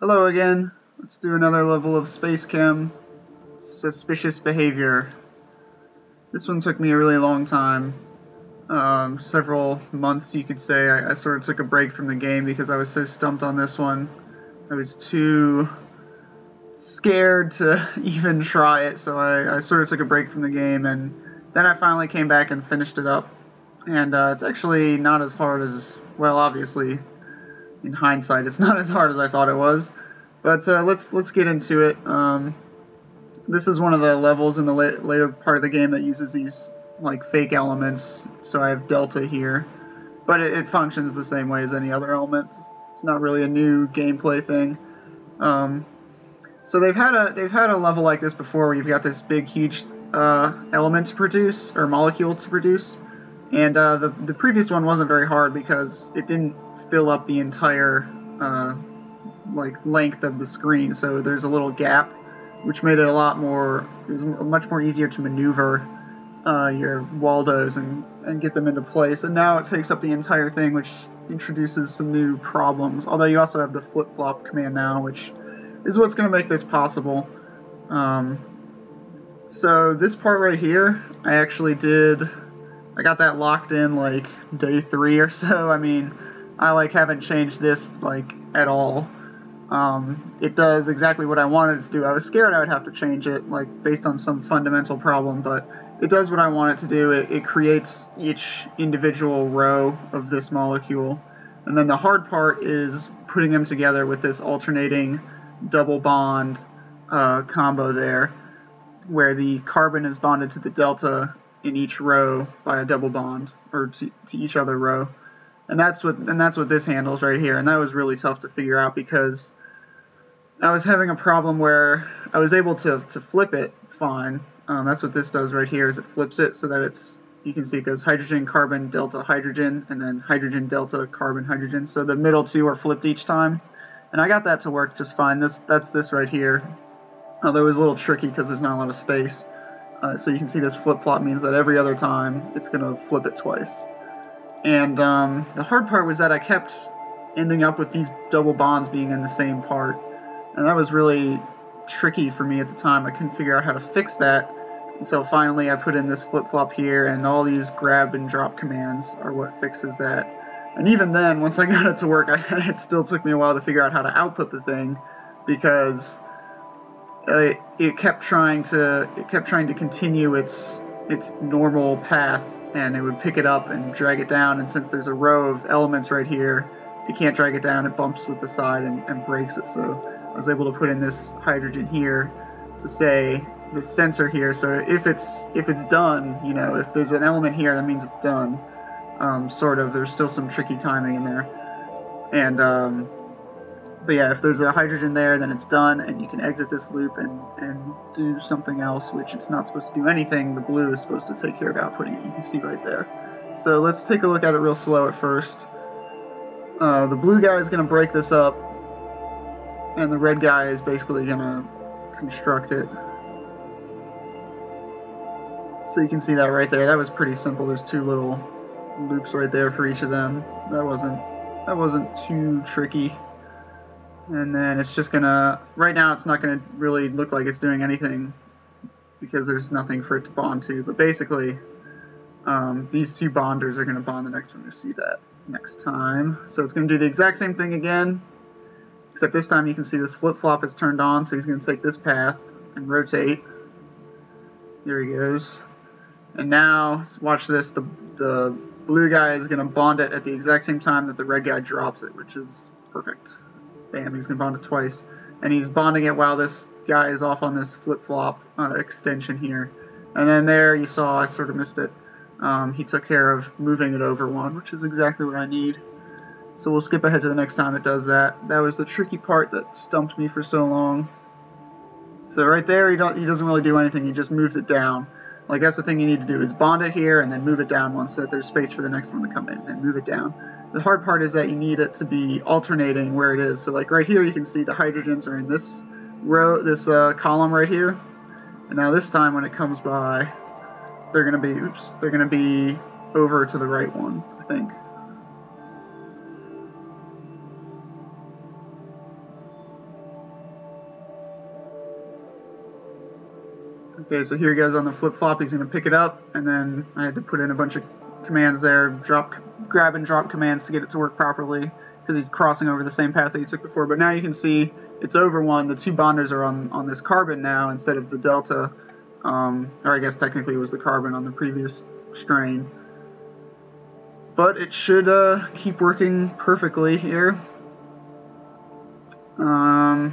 Hello again. Let's do another level of SpaceChem. Suspicious behavior. This one took me a really long time. Several months, you could say. I sort of took a break from the game because I was so stumped on this one. I was too scared to even try it, so I sort of took a break from the game, and then I finally came back and finished it up. And it's actually not as hard as, well, obviously, in hindsight, it's not as hard as I thought it was. But let's get into it. This is one of the levels in the later part of the game that uses these like fake elements. So I have delta here, but it functions the same way as any other element. It's not really a new gameplay thing. So they've had a level like this before, where you've got this big, huge element to produce, or molecule to produce. And the previous one wasn't very hard because it didn't fill up the entire like length of the screen. So there's a little gap, which made it it was much more easier to maneuver your Waldos and get them into place. And now it takes up the entire thing, which introduces some new problems. Although you also have the flip-flop command now, which is what's going to make this possible. So this part right here, I got that locked in like day 3 or so. I mean, I like haven't changed this like at all. It does exactly what I wanted it to do. I was scared I would have to change it, like based on some fundamental problem, but it does what I want it to do. It creates each individual row of this molecule, and then the hard part is putting them together with this alternating double bond combo there, where the carbon is bonded to the delta in each row by a double bond, or to each other row. And that's what this handles right here. And that was really tough to figure out because I was having a problem where I was able to flip it fine. That's what this does right here, is it flips it so that you can see it goes hydrogen, carbon, delta, hydrogen, and then hydrogen, delta, carbon, hydrogen. So the middle two are flipped each time. And I got that to work just fine. That's this right here. Although it was a little tricky because there's not a lot of space. So you can see this flip-flop means that every other time it's going to flip it twice. And the hard part was that I kept ending up with these double bonds being in the same part. And that was really tricky for me at the time. I couldn't figure out how to fix that until finally I put in this flip-flop here, and all these grab and drop commands are what fixes that. And even then, once I got it to work, it still took me a while to figure out how to output the thing, because it kept trying to continue its normal path, and it would pick it up and drag it down. And since there's a row of elements right here, if you can't drag it down, it bumps with the side and breaks it. So I was able to put in this hydrogen here to say this sensor here. So if it's done, you know, if there's an element here, that means it's done. Sort of. There's still some tricky timing in there, and but yeah, if there's a hydrogen there, then it's done, and you can exit this loop and do something else, which it's not supposed to do anything. The blue is supposed to take care of outputting it. You can see right there. So let's take a look at it real slow at first. The blue guy is going to break this up, and the red guy is basically going to construct it. So you can see that right there. That was pretty simple. There's 2 little loops right there for each of them. That wasn't too tricky. And then it's just gonna, right now it's not gonna really look like it's doing anything because there's nothing for it to bond to, but basically these 2 bonders are gonna bond the next one. You'll see that next time. So it's gonna do the exact same thing again, except this time you can see this flip-flop is turned on, so he's gonna take this path and rotate. There he goes. And now, watch this, the blue guy is gonna bond it at the exact same time that the red guy drops it, which is perfect. Bam, he's going to bond it twice. And he's bonding it while this guy is off on this flip-flop extension here. And then there, you saw, I sort of missed it. He took care of moving it over 1, which is exactly what I need. So we'll skip ahead to the next time it does that. That was the tricky part that stumped me for so long. So right there, he doesn't really do anything. He just moves it down. Like, that's the thing you need to do, is bond it here and then move it down once so that there's space for the next one to come in, and then move it down. The hard part is that you need it to be alternating where it is. So like right here, you can see the hydrogens are in this row, this column right here. And now this time when it comes by, they're gonna be over to the right one, I think. Okay, so here he goes on the flip-flop. He's going to pick it up, and then I had to put in a bunch of commands there, grab and drop commands to get it to work properly, because he's crossing over the same path that he took before. But now you can see it's over one. The two bonders are on this carbon now instead of the delta, or I guess technically it was the carbon on the previous strain. But it should keep working perfectly here. There's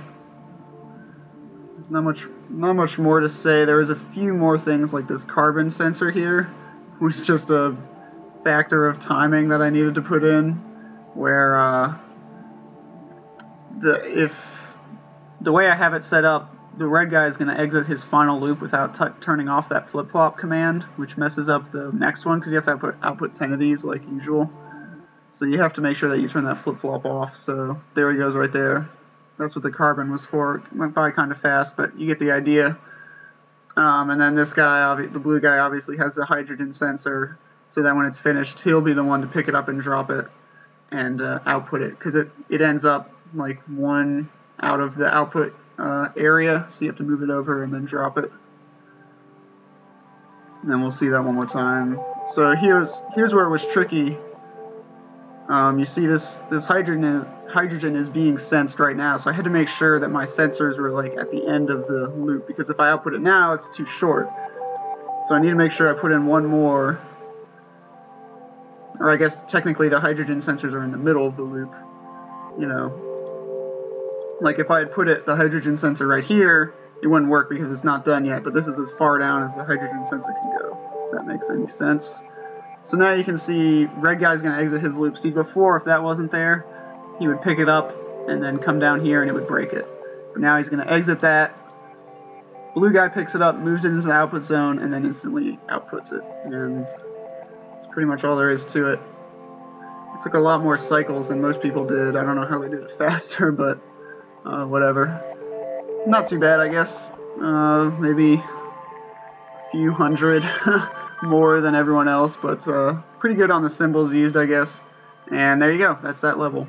not much more to say. There was a few more things like this carbon sensor here, which is just a factor of timing that I needed to put in, where the way I have it set up, the red guy is going to exit his final loop without turning off that flip-flop command, which messes up the next one because you have to output 10 of these like usual. So you have to make sure that you turn that flip-flop off. So there he goes right there. That's what the carbon was for. It went by kind of fast, but you get the idea. And then this guy, the blue guy, obviously has the hydrogen sensor, so that when it's finished, he'll be the one to pick it up and drop it and output it, because it ends up like one out of the output area, so you have to move it over and then drop it. And then we'll see that one more time. So here's where it was tricky. You see this hydrogen is being sensed right now, so I had to make sure that my sensors were like at the end of the loop, because if I output it now, it's too short. So I need to make sure I put in one more, or I guess technically the hydrogen sensors are in the middle of the loop. You know, like if I had put the hydrogen sensor right here, it wouldn't work because it's not done yet, but this is as far down as the hydrogen sensor can go, if that makes any sense. So now you can see red guy's going to exit his loop. See, before, if that wasn't there, he would pick it up and then come down here and it would break it. But now he's going to exit that. Blue guy picks it up, moves it into the output zone, and then instantly outputs it. And that's pretty much all there is to it. It took a lot more cycles than most people did. I don't know how they did it faster, but whatever. Not too bad, I guess. Maybe a few hundred more than everyone else, but pretty good on the symbols used, I guess. And there you go. That's that level.